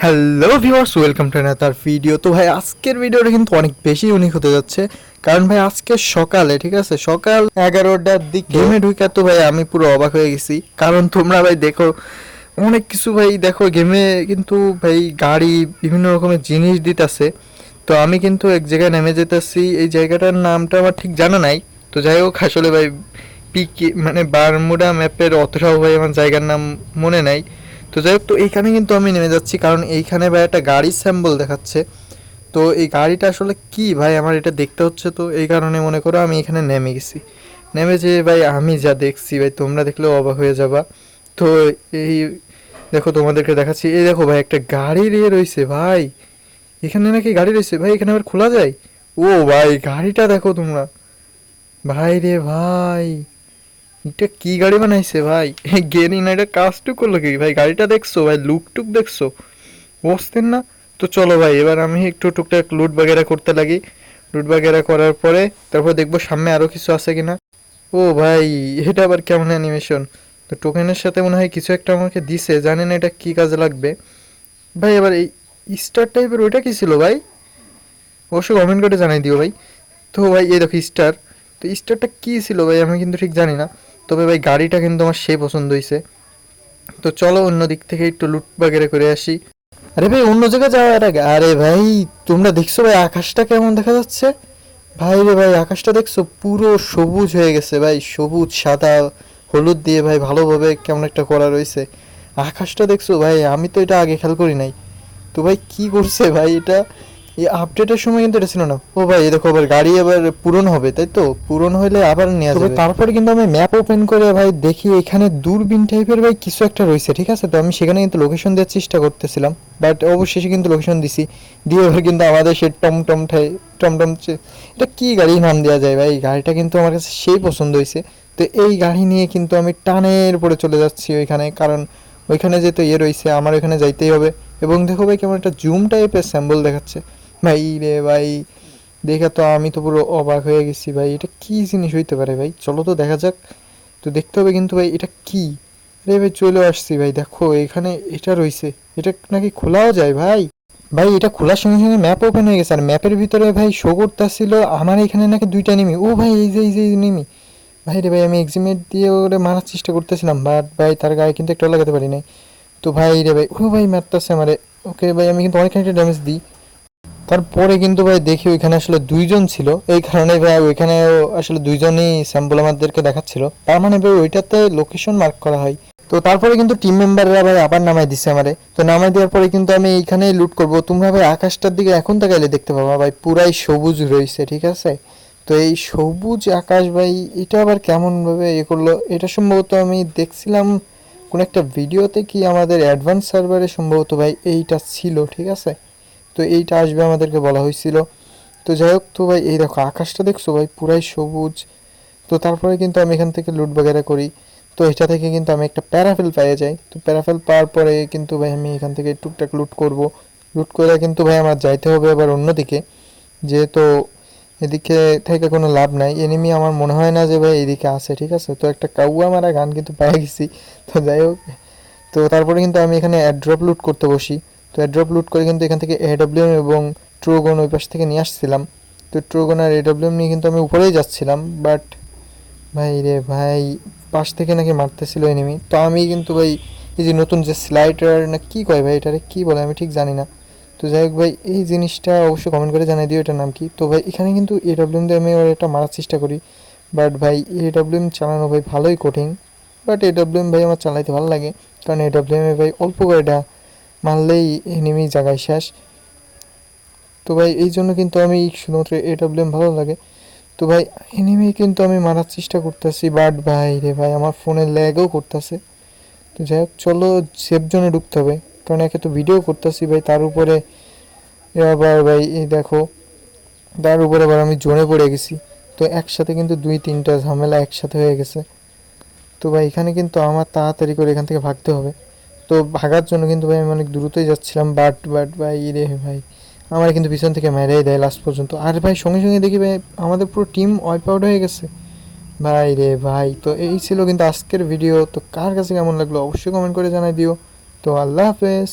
Hello viewers, welcome to another video. তো ভাই আজকের ভিডিওটা কিন্তু অনেক বেশি ইউনিক হতে যাচ্ছে, কারণ ভাই আজকে সকালে, ঠিক আছে, সকাল 11টার দিকে গেমে ঢুকে তো ভাই আমি পুরো অবাক হয়ে গেছি। কারণ তোমরা ভাই দেখো অনেক কিছু, ভাই দেখো গেমে কিন্তু ভাই গাড়ি বিভিন্ন রকমের জিনিস দিতেছে। তো আমি কিন্তু এক জায়গায় নেমে যেতেছি, এই জায়গাটার নামটা আমার ঠিক জানা নাই। তো যাই হোক, আসলে ভাই পিকে মানে বারমুডা ম্যাপের অতটাও ভাই আমার জায়গার নাম মনে নাই। তো যাই হোক, তো এইখানে কিন্তু আমি নেমে যাচ্ছি, কারণ এইখানে ভাই একটা গাড়ির স্যাম্বল দেখাচ্ছে। তো এই গাড়িটা আসলে কি ভাই আমার এটা দেখতে হচ্ছে, তো এই কারণে মনে করো আমি এখানে নেমে গেছি। নেমে যে ভাই আমি যা দেখছি ভাই তোমরা দেখলেও অবাক হয়ে যাবা। তো এই দেখো তোমাদেরকে দেখাচ্ছি, এই দেখো ভাই একটা গাড়ি নিয়ে রয়েছে ভাই। এখানে নাকি গাড়ি রয়েছে ভাই, এখানে আবার খোলা যায়। ও ভাই গাড়িটা দেখো তোমরা, ভাই রে ভাই, এটা কি গাড়ি বানাইছে ভাই, গেনি না এটা কাজটুক করলো কি ভাই, গাড়িটা দেখছো ভাই, লুকটুক দেখছো, বসতেন না। তো চলো ভাই এবার আমি একটু টুকটাক লুট বাগেরা করতে লাগি। লুট বাগেরা করার পরে তারপর দেখবো সামনে আরো কিছু আছে কিনা। ও ভাই, এটা আবার কেমন অ্যানিমেশন। তো টোকেনের সাথে মনে হয় কিছু একটা আমাকে দিছে, জানি না এটা কি কাজে লাগবে। ভাই এবার এই স্টার টাইপের ওইটা কি ছিল ভাই, অবশ্যই কমেন্ট করে জানাই দিও ভাই। তো ভাই এই দেখো স্টার, তো স্টারটা কী ছিল ভাই আমি কিন্তু ঠিক জানি না। তবে ভাই গাড়িটা কিন্তু আমার সেই পছন্দ হয়েছে। তো চলো অন্য দিক থেকে একটু লুট বাগেরে করে আসি। আরে ভাই অন্য জায়গায় যাওয়ার আগে, আরে ভাই তোমরা দেখছো ভাই আকাশটা কেমন দেখা যাচ্ছে। ভাই রে ভাই আকাশটা দেখছো, পুরো সবুজ হয়ে গেছে ভাই, সবুজ সাদা হলুদ দিয়ে ভাই ভালোভাবে কেমন একটা করা রয়েছে। আকাশটা দেখছো ভাই, আমি তো এটা আগে খেয়াল করি নাই। তো ভাই কি করছে ভাই এটা, এই আপডেটের সময় কিন্তু এটা ছিল না। ও ভাই এই দেখো আবার গাড়ি আবার পূরণ হবে, তাই তো পূরণ হলে আবার নেওয়া যাবে। তারপরে কিন্তু আমি ম্যাপ ওপেন করে ভাই দেখি এখানে দূরবীন টাইপের ভাই কিছু একটা রয়েছে, ঠিক আছে। তো আমি সেখানে কিন্তু লোকেশন দেওয়ার চেষ্টা করতেছিলাম, বাট অবশেষে কিন্তু লোকেশন দিছি। দিয়ে এবার কিন্তু আমাদের সে টমটম টমটম এটা কি গাড়ি নাম দেওয়া যায় ভাই, গাড়িটা কিন্তু আমার কাছে সেই পছন্দ হয়েছে। তো এই গাড়ি নিয়ে কিন্তু আমি টানের পরে চলে যাচ্ছি ওইখানে, কারণ ওইখানে যেহেতু ইয়ে রয়েছে আমার ওইখানে যাইতেই হবে। এবং দেখো ভাই কেমন একটা জুম টাইপের স্যাম্বল দেখাচ্ছে ভাই রে ভাই, দেখে তো আমি তো পুরো অবাক হয়ে গেছি ভাই, এটা কি জিনিস হইতে পারে ভাই, চলো তো দেখা যাক। তো দেখতে হবে কিন্তু ভাই এটা কি। রে ভাই চলে আসছি ভাই, দেখো এখানে এটা রয়েছে, এটা নাকি খোলাও যায় ভাই। ভাই এটা খোলার সঙ্গে সঙ্গে ম্যাপ ওপেন হয়ে গেছে, আর ম্যাপের ভিতরে ভাই শো করতেছিল আমার এখানে নাকি দুইটা নিমি। ও ভাই এই যে নিমি, ভাই রে ভাই আমি এক্সিমেট দিয়ে ওরে মারার চেষ্টা করতেছিলাম, বাট ভাই তার গায়ে কিন্তু একটা লাগাতে পারি নাই। তো ভাই রে ভাই, ও ভাই মারতেছে আমারে। ওকে ভাই আমি কিন্তু অনেকখানি ড্যামেজ দিই। তারপরে কিন্তু ভাই দেখি ওইখানে আসলে দুইজন ছিল, এই কারণে ভাই ওইখানে আসলে দুইজনই স্যাম্পল আমাদেরকে দেখাচ্ছিল, তার মানে ভাই ওইটাতে লোকেশন মার্ক করা হয়। তো তারপরে কিন্তু টিম মেম্বাররা ভাই আবার নামাই দিছে আমারে। তো নামাই দেওয়ার পরে কিন্তু আমি এইখানেই লুট করব। তোমরা ভাই আকাশটার দিকে এখন তাকাইলে দেখতে পাবা ভাই পুরাই সবুজ রয়েছে, ঠিক আছে। তো এই সবুজ আকাশ ভাই, এটা আবার কেমন ভাবে ইয়ে করলো, এটা সম্ভবত আমি দেখছিলাম কোন একটা ভিডিওতে, কি আমাদের অ্যাডভান্স সার্ভারে সম্ভবত ভাই এইটা ছিল, ঠিক আছে। তো এইটা আসবে আমাদেরকে বলা হয়েছিল। তো যাই হোক, তো ভাই এই দেখো আকাশটা দেখছো ভাই পুরাই সবুজ। তো তারপরে কিন্তু আমি এখান থেকে লুট বাগেরা করি। তো এটা থেকে কিন্তু আমি একটা প্যারাফেল পেয়ে যাই। তো প্যারাফেল পাওয়ার পরে কিন্তু ভাই আমি এখান থেকে টুকটাক লুট করব। লুট করে কিন্তু ভাই আমার যাইতে হবে আবার অন্যদিকে, যেহেতু এদিকে থেকে কোনো লাভ নাই, এনিমি আমার মনে হয় না যে ভাই এদিকে আছে, ঠিক আছে। তো একটা কাউয়া মারা গান কিন্তু পেয়ে গেছি। তো যাই হোক, তো তারপরে কিন্তু আমি এখানে অ্যাড্রপ লুট করতে বসি। তো অ্যাড্রপ লুট করে কিন্তু এখান থেকে এডব্লিউএম এবং ট্রোগন ওই পাশ থেকে নিয়ে আসছিলাম। তো ট্রোগন আর এডব্লিউএম নিয়ে কিন্তু আমি উপরেই যাচ্ছিলাম, বাট ভাই রে ভাই পাশ থেকে নাকি মারতেছিল এনিমি। তো আমি কিন্তু ভাই এই যে নতুন যে স্লাইডার না কি কয় ভাই, এটারে কি বলে আমি ঠিক জানি না। তো যাই হোক ভাই এই জিনিসটা অবশ্যই কমেন্ট করে জানিয়ে দিও এটার নাম কি। তো ভাই এখানে কিন্তু এডব্লিউএম দিয়ে আমি ওর এটা মারার চেষ্টা করি, বাট ভাই এডব্লিউএম চালানো ভাই ভালোই কঠিন। বাট এডব্লিউএম ভাই আমার চালাইতে ভালো লাগে, কারণ এডব্লিউএম এ ভাই অল্প কয়টা মারলেই এনিমি জায়গায় শেষ। তো ভাই এই জন্য কিন্তু আমি শুধুমাত্র এডব্লিউএম ভালো লাগে। তো ভাই এনিমি কিন্তু আমি মারার চেষ্টা করতেছি, বাট ভাই রে ভাই আমার ফোনে ল্যাগও করতেছে। তো যাই হোক চলো সেফ জোনে ঢুকতে হবে, কারণ একে তো ভিডিও করতেছি ভাই, তার উপরে আবার ভাই এই দেখো, তার উপরে আবার আমি জোনে পড়ে গেছি। তো একসাথে কিন্তু দুই তিনটা ঝামেলা একসাথে হয়ে গেছে। তো ভাই এখানে কিন্তু আমার তাড়াতাড়ি করে এখান থেকে ভাগতে হবে। তো ভাগার জন্য কিন্তু ভাই আমি অনেক দ্রুতই যাচ্ছিলাম, বাট ভাই রে ভাই আমার কিন্তু পিছন থেকে মেরেই দেয় লাস্ট পর্যন্ত। আর ভাই সঙ্গে সঙ্গে দেখি ভাই আমাদের পুরো টিম ওয়াইপ আউট হয়ে গেছে। ভাই রে ভাই, তো এই ছিল কিন্তু আজকের ভিডিও। তো কার কাছে কেমন লাগলো অবশ্যই কমেন্ট করে জানাই দিও। তো আল্লাহ হাফেজ।